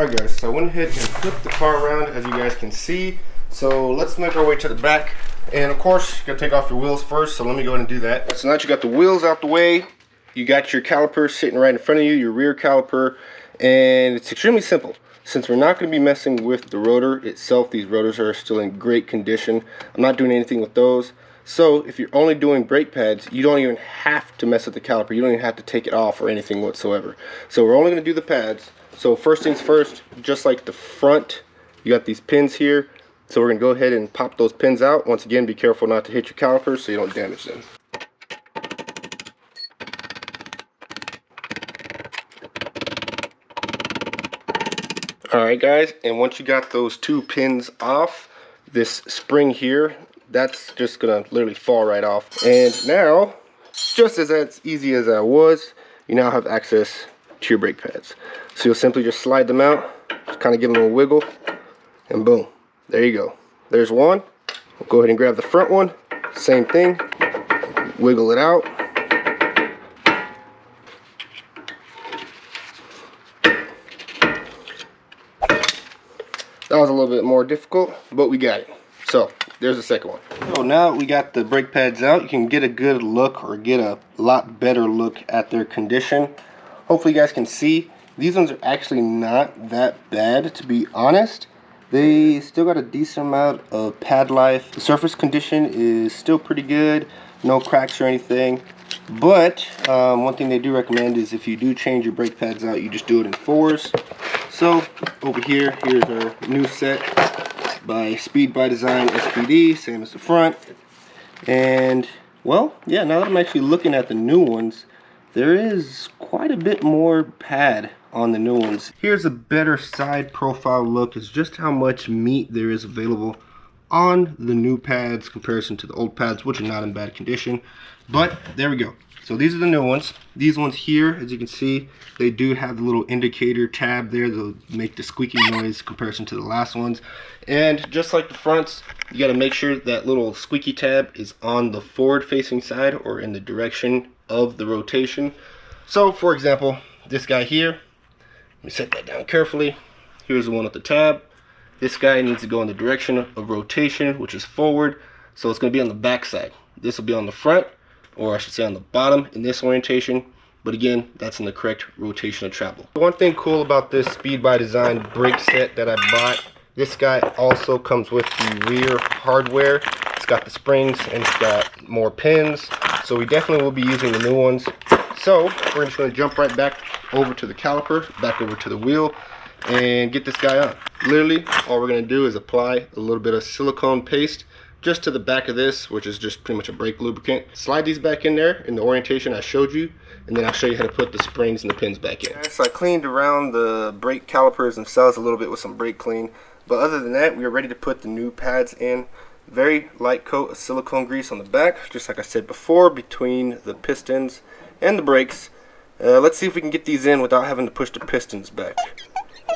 Alright guys, so I went ahead and flipped the car around as you guys can see. So let's make our way to the back. And of course, you gotta take off your wheels first, so let me go ahead and do that. So now that you got the wheels out the way, you got your caliper sitting right in front of you, your rear caliper, and it's extremely simple. Since we're not going to be messing with the rotor itself, these rotors are still in great condition. I'm not doing anything with those. So if you're only doing brake pads, you don't even have to mess with the caliper. You don't even have to take it off or anything whatsoever. So we're only going to do the pads. So first things first, just like the front, you got these pins here. So we're going to go ahead and pop those pins out. Once again, be careful not to hit your calipers so you don't damage them. Alright guys, and once you got those two pins off, this spring here, that's just going to literally fall right off. And now, just as easy as that was, you now have access to your brake pads. So you'll simply just slide them out, just kind of give them a wiggle, and boom, there you go. There's one. We'll go ahead and grab the front one, same thing, wiggle it out. That was a little bit more difficult, but we got it. So there's the second one. So now we got the brake pads out, you can get a good look or get a lot better look at their condition. Hopefully you guys can see these ones are actually not that bad, to be honest. They still got a decent amount of pad life. The surface condition is still pretty good, no cracks or anything. But one thing they do recommend is if you do change your brake pads out, you just do it in 4s. So over here, here's our new set by D.I.Y SPD, same as the front. And well, yeah, now that I'm actually looking at the new ones, there is quite a bit more pad on the new ones. Here's a better side profile look is just how much meat there is available on the new pads comparison to the old pads, which are not in bad condition. But there we go. So these are the new ones. These ones here, as you can see, they do have the little indicator tab there. They'll make the squeaky noise in comparison to the last ones. And just like the fronts, you got to make sure that little squeaky tab is on the forward facing side or in the direction of the rotation. So for example, this guy here, let me set that down carefully. Here's the one with the tab. This guy needs to go in the direction of rotation, which is forward. So it's going to be on the back side. This will be on the front, or I should say on the bottom in this orientation. But again, that's in the correct rotation of travel. One thing cool about this D.I.Y brake set that I bought, this guy also comes with the rear hardware. It's got the springs and it's got more pins. So we definitely will be using the new ones. So we're just going to jump right back over to the caliper, back over to the wheel, and get this guy on. Literally, all we're going to do is apply a little bit of silicone paste just to the back of this, which is just pretty much a brake lubricant. Slide these back in there in the orientation I showed you, and then I'll show you how to put the springs and the pins back in. So I cleaned around the brake calipers themselves a little bit with some brake clean, but other than that, we are ready to put the new pads in. Very light coat of silicone grease on the back, just like I said before, between the pistons and the brakes. Let's see if we can get these in without having to push the pistons back.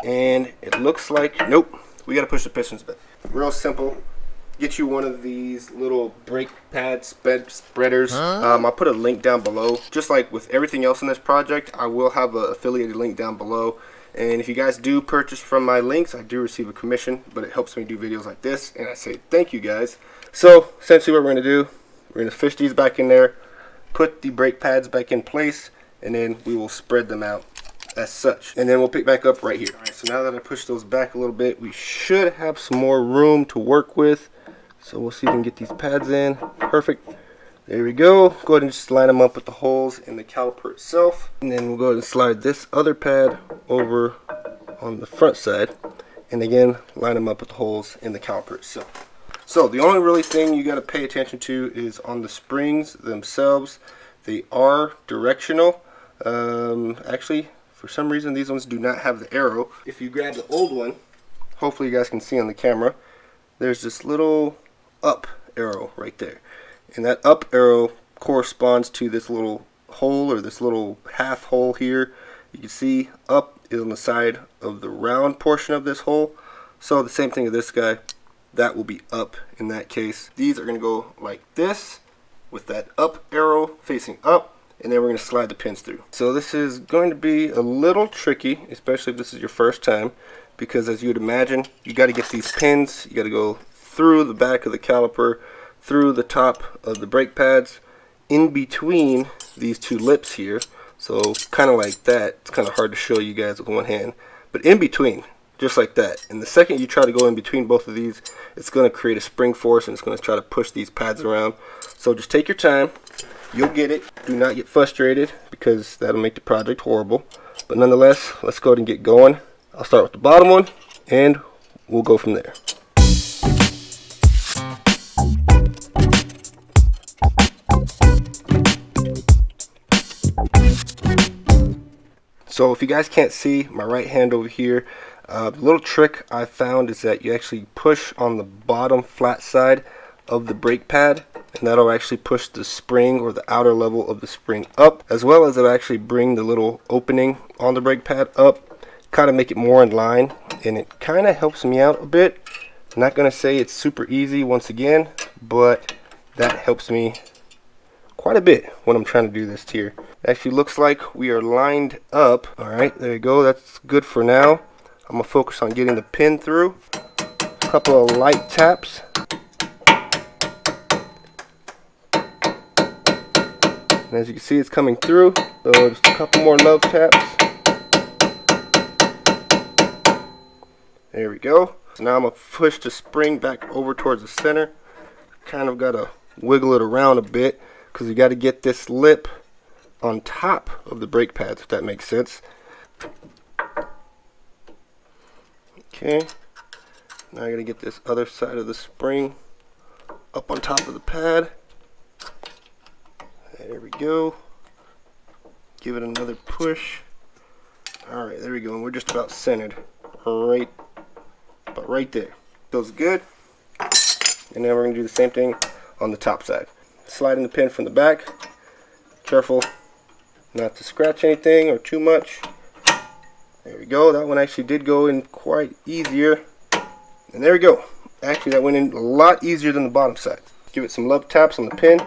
And it looks like, nope, we got to push the pistons back. Real simple. Get you one of these little brake pad spreaders. I'll put a link down below. Just like with everything else in this project, I will have an affiliated link down below. And if you guys do purchase from my links, I do receive a commission, but it helps me do videos like this, and I say thank you guys. So essentially what we're going to do, we're going to fish these back in there, put the brake pads back in place, and then we will spread them out as such. And then we'll pick back up right here. Alright, so now that I push those back a little bit, we should have some more room to work with. So we'll see if we can get these pads in. Perfect. There we go. Go ahead and just line them up with the holes in the caliper itself. And then we'll go ahead and slide this other pad over on the front side. And again, line them up with the holes in the caliper itself. So the only really thing you got to pay attention to is on the springs themselves. They are directional. Actually, for some reason, these ones do not have the arrow. If you grab the old one, hopefully you guys can see on the camera, there's this little up arrow right there, and that up arrow corresponds to this little hole, or this little half hole here. You can see up is on the side of the round portion of this hole. So the same thing with this guy, that will be up in that case. These are going to go like this with that up arrow facing up, and then we're going to slide the pins through. So this is going to be a little tricky, especially if this is your first time, because as you would imagine, you got to get these pins, you got to go through the back of the caliper, through the top of the brake pads, in between these two lips here. So kind of like that. It's kind of hard to show you guys with one hand, but in between, just like that. And the second you try to go in between both of these, it's going to create a spring force and it's going to try to push these pads around. So just take your time. You'll get it. Do not get frustrated, because that'll make the project horrible. But nonetheless, let's go ahead and get going. I'll start with the bottom one and we'll go from there. So if you guys can't see my right hand over here, the little trick I found is that you actually push on the bottom flat side of the brake pad, and that'll actually push the spring or the outer level of the spring up, as well as it'll actually bring the little opening on the brake pad up, kind of make it more in line, and it kind of helps me out a bit. I'm not going to say it's super easy once again, but that helps me quite a bit when I'm trying to do this tier. It actually looks like we are lined up. Alright, there you go. That's good for now. I'm going to focus on getting the pin through. A couple of light taps. And as you can see, it's coming through. So just a couple more love taps. There we go. So now I'm going to push the spring back over towards the center. Kind of got to wiggle it around a bit, because you got to get this lip on top of the brake pads, if that makes sense. Okay, now I got to get this other side of the spring up on top of the pad. There we go. Give it another push. Alright, there we go, and we're just about centered. Right there. Feels good. And then we're going to do the same thing on the top side. Sliding the pin from the back. Careful not to scratch anything or too much. There we go. That one actually did go in quite easier. And there we go. Actually, that went in a lot easier than the bottom side. Give it some love taps on the pin.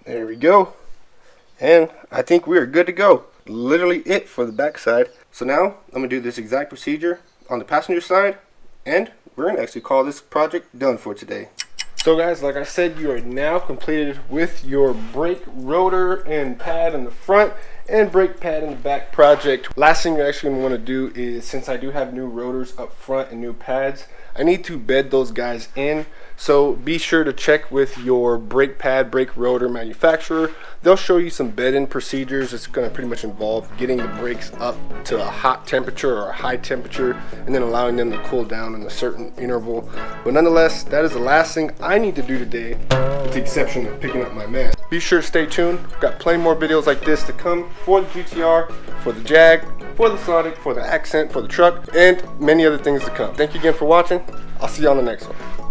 There we go. And I think we are good to go. Literally it for the back side. So now I'm going to do this exact procedure on the passenger side, and we're going to actually call this project done for today. So guys, like I said, you are now completed with your brake rotor and pad in the front and brake pad in the back project. Last thing you're actually going to want to do is, since I do have new rotors up front and new pads, I need to bed those guys in. So be sure to check with your brake pad, brake rotor manufacturer. They'll show you some bed-in procedures. It's going to pretty much involve getting the brakes up to a hot temperature or a high temperature, and then allowing them to cool down in a certain interval. But nonetheless, that is the last thing I need to do today, with the exception of picking up my mess. Be sure to stay tuned. We've got plenty more videos like this to come for the GT-R, for the Jag, for the Sonic, for the Accent, for the truck, and many other things to come. Thank you again for watching. I'll see you on the next one.